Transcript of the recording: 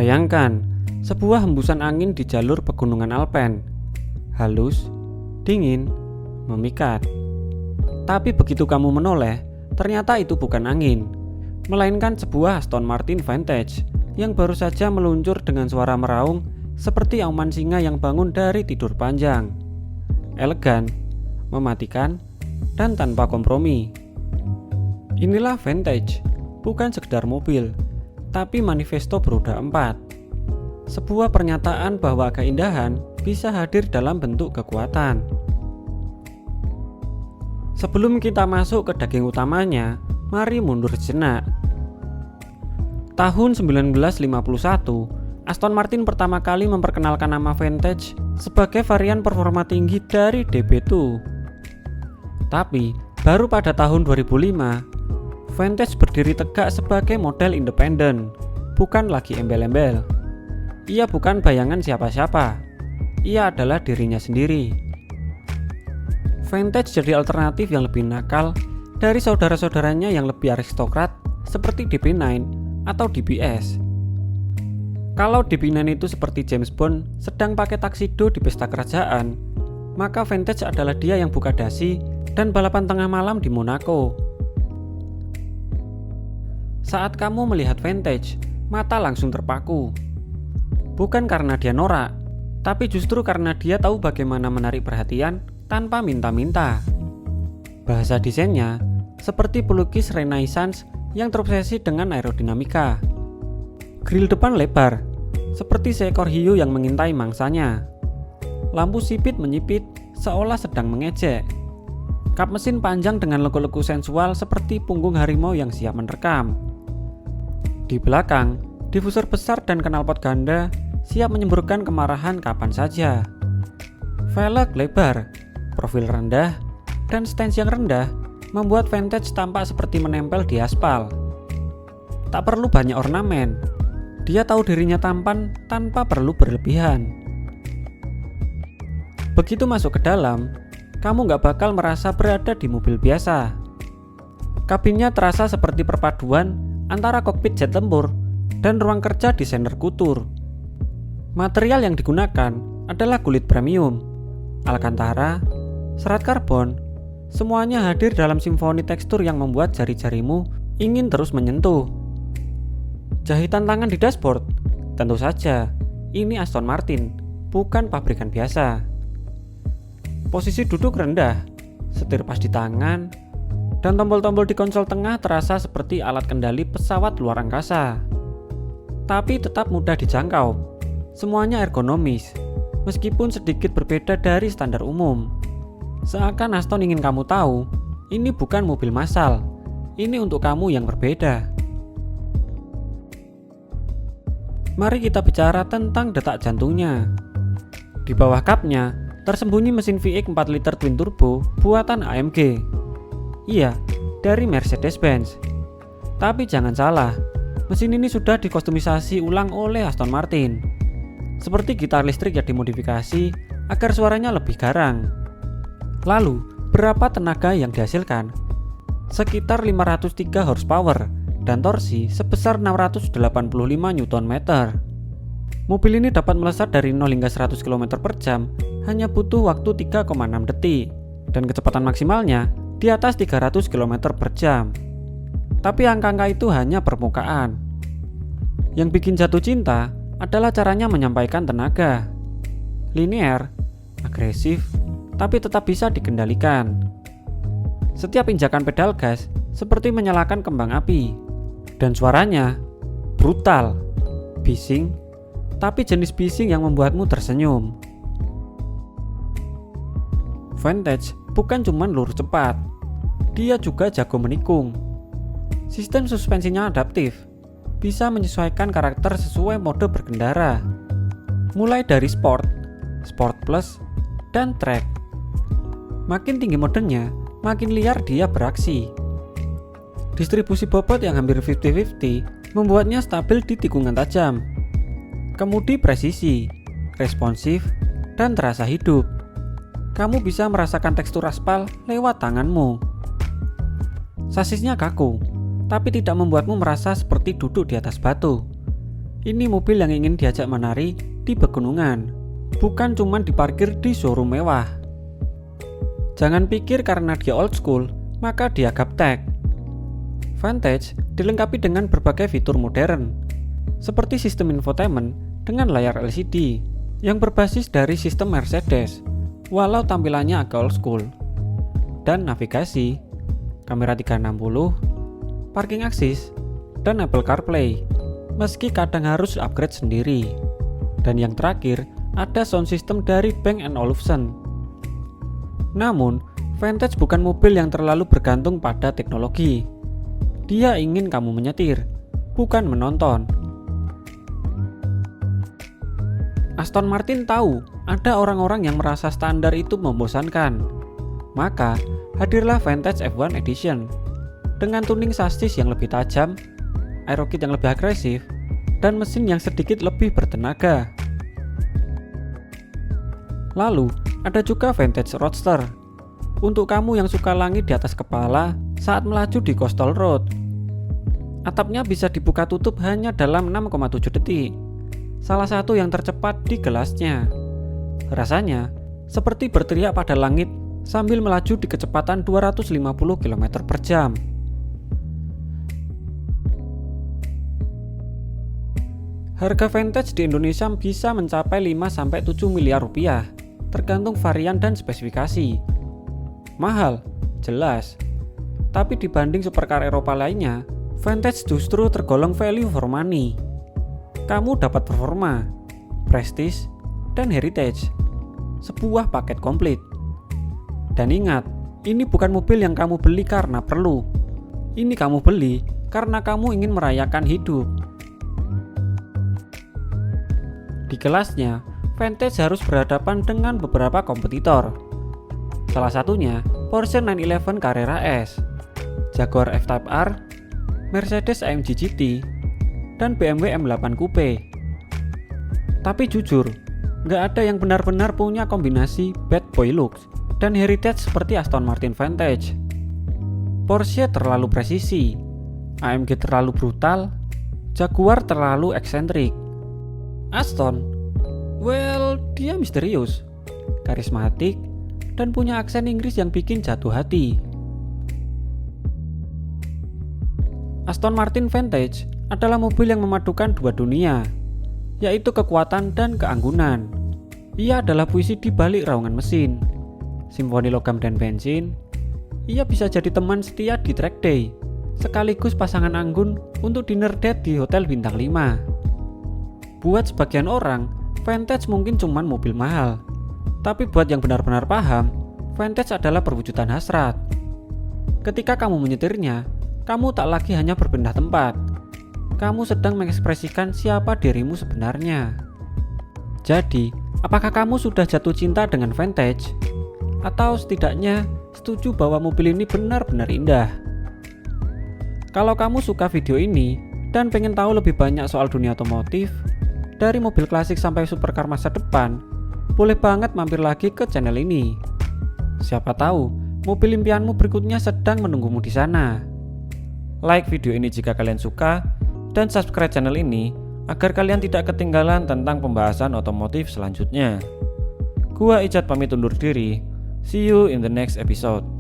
Bayangkan sebuah hembusan angin di jalur pegunungan Alpen. Halus, dingin, memikat. Tapi begitu kamu menoleh, ternyata itu bukan angin, melainkan sebuah Aston Martin Vantage yang baru saja meluncur dengan suara meraung seperti auman singa yang bangun dari tidur panjang. Elegan, mematikan, dan tanpa kompromi. Inilah Vantage, bukan sekedar mobil, tapi manifesto beroda 4. Sebuah pernyataan bahwa keindahan bisa hadir dalam bentuk kekuatan. Sebelum kita masuk ke daging utamanya, mari mundur sejenak. Tahun 1951, Aston Martin pertama kali memperkenalkan nama Vantage sebagai varian performa tinggi dari DB2. Tapi, baru pada tahun 2005, Vantage berdiri tegak sebagai model independen, bukan lagi embel-embel. Ia bukan bayangan siapa-siapa, ia adalah dirinya sendiri. Vantage jadi alternatif yang lebih nakal dari saudara-saudaranya yang lebih aristokrat seperti DB9 atau DBS. Kalau DB9 itu seperti James Bond sedang pakai taksido di pesta kerajaan, maka Vantage adalah dia yang buka dasi dan balapan tengah malam di Monaco. Saat kamu melihat Vantage, mata langsung terpaku. Bukan karena dia norak, tapi justru karena dia tahu bagaimana menarik perhatian tanpa minta-minta. Bahasa desainnya seperti pelukis Renaissance yang terobsesi dengan aerodinamika. Grill depan lebar, seperti seekor hiu yang mengintai mangsanya. Lampu sipit menyipit seolah sedang mengejek. Kap mesin panjang dengan lego-lego sensual seperti punggung harimau yang siap menerkam. Di belakang, diffuser besar dan knalpot ganda siap menyemburkan kemarahan kapan saja. Velg lebar, profil rendah, dan stance yang rendah membuat Vantage tampak seperti menempel di aspal. Tak perlu banyak ornamen, dia tahu dirinya tampan tanpa perlu berlebihan. Begitu masuk ke dalam, kamu gak bakal merasa berada di mobil biasa. Kabinnya terasa seperti perpaduan antara kokpit jet tempur dan ruang kerja desainer kutur. Material yang digunakan adalah kulit premium, alcantara, serat karbon. Semuanya hadir dalam simfoni tekstur yang membuat jari-jarimu ingin terus menyentuh. Jahitan tangan di dashboard, tentu saja ini Aston Martin, bukan pabrikan biasa. Posisi duduk rendah, setir pas di tangan, dan tombol-tombol di konsol tengah terasa seperti alat kendali pesawat luar angkasa. Tapi tetap mudah dijangkau. Semuanya ergonomis, meskipun sedikit berbeda dari standar umum. Seakan Aston ingin kamu tahu, ini bukan mobil massal, ini untuk kamu yang berbeda. Mari kita bicara tentang detak jantungnya. Di bawah kapnya, tersembunyi mesin V8 4 liter twin turbo buatan AMG. Iya, dari Mercedes-Benz. Tapi jangan salah, mesin ini sudah dikostumisasi ulang oleh Aston Martin. Seperti gitar listrik yang dimodifikasi agar suaranya lebih garang. Lalu, berapa tenaga yang dihasilkan? Sekitar 503 horsepower dan torsi sebesar 685 Nm. Mobil ini dapat melesat dari 0 hingga 100 km per jam hanya butuh waktu 3,6 detik dan kecepatan maksimalnya di atas 300 km per jam. Tapi angka-angka itu hanya permukaan. Yang bikin jatuh cinta adalah caranya menyampaikan tenaga. Linear, agresif, tapi tetap bisa dikendalikan. Setiap injakan pedal gas seperti menyalakan kembang api. Dan suaranya brutal, bising, tapi jenis bising yang membuatmu tersenyum. Vantage bukan cuma lurus cepat, dia juga jago menikung. Sistem suspensinya adaptif, bisa menyesuaikan karakter sesuai mode berkendara. Mulai dari Sport, Sport Plus, dan Track. Makin tinggi modenya, makin liar dia beraksi. Distribusi bobot yang hampir 50-50 membuatnya stabil di tikungan tajam. Kemudi presisi, responsif, dan terasa hidup. Kamu bisa merasakan tekstur aspal lewat tanganmu. Sasisnya kaku, tapi tidak membuatmu merasa seperti duduk di atas batu. Ini mobil yang ingin diajak menari di pegunungan, bukan cuma diparkir di showroom mewah. Jangan pikir karena dia old school, maka dia gaptek. Vantage dilengkapi dengan berbagai fitur modern, seperti sistem infotainment dengan layar LCD yang berbasis dari sistem Mercedes, walau tampilannya agak old school. Dan navigasi, kamera 360, parking assist, dan Apple CarPlay, meski kadang harus upgrade sendiri. Dan yang terakhir, ada sound system dari Bang & Olufsen. Namun, Vantage bukan mobil yang terlalu bergantung pada teknologi. Dia ingin kamu menyetir, bukan menonton. Aston Martin tahu ada orang-orang yang merasa standar itu membosankan. Maka, hadirlah Vantage F1 Edition dengan tuning sasis yang lebih tajam, aerokit yang lebih agresif, dan mesin yang sedikit lebih bertenaga. Lalu, ada juga Vantage Roadster untuk kamu yang suka langit di atas kepala saat melaju di coastal road. Atapnya bisa dibuka tutup hanya dalam 6,7 detik, salah satu yang tercepat di kelasnya. Rasanya seperti berteriak pada langit sambil melaju di kecepatan 250 km per jam. Harga Vantage di Indonesia bisa mencapai 5-7 miliar rupiah, tergantung varian dan spesifikasi. Mahal, jelas. Tapi dibanding supercar Eropa lainnya, Vantage justru tergolong value for money. Kamu dapat performa, prestige, dan heritage. Sebuah paket komplit. Dan ingat, ini bukan mobil yang kamu beli karena perlu. Ini kamu beli karena kamu ingin merayakan hidup. Di kelasnya, Vantage harus berhadapan dengan beberapa kompetitor. Salah satunya Porsche 911 Carrera S, Jaguar F-Type R, Mercedes AMG GT, dan BMW M8 Coupe. Tapi jujur, nggak ada yang benar-benar punya kombinasi bad boy looks dan heritage seperti Aston Martin Vantage. Porsche terlalu presisi, AMG terlalu brutal, Jaguar terlalu eksentrik. Aston, well, dia misterius, karismatik, dan punya aksen Inggris yang bikin jatuh hati. Aston Martin Vantage adalah mobil yang memadukan dua dunia, yaitu kekuatan dan keanggunan. Ia adalah puisi di balik raungan mesin, simfoni logam dan bensin. Ia bisa jadi teman setia di track day, sekaligus pasangan anggun untuk dinner date di hotel bintang 5. Buat sebagian orang, Vantage mungkin cuman mobil mahal. Tapi buat yang benar-benar paham, Vantage adalah perwujudan hasrat. Ketika kamu menyetirnya, kamu tak lagi hanya berpindah tempat. Kamu sedang mengekspresikan siapa dirimu sebenarnya. Jadi, apakah kamu sudah jatuh cinta dengan Vantage? Atau setidaknya setuju bahwa mobil ini benar-benar indah? Kalau kamu suka video ini dan pengen tahu lebih banyak soal dunia otomotif, dari mobil klasik sampai supercar masa depan, boleh banget mampir lagi ke channel ini. Siapa tahu, mobil impianmu berikutnya sedang menunggumu di sana. Like video ini jika kalian suka, dan subscribe channel ini agar kalian tidak ketinggalan tentang pembahasan otomotif selanjutnya. Gua Icat pamit undur diri. See you in the next episode.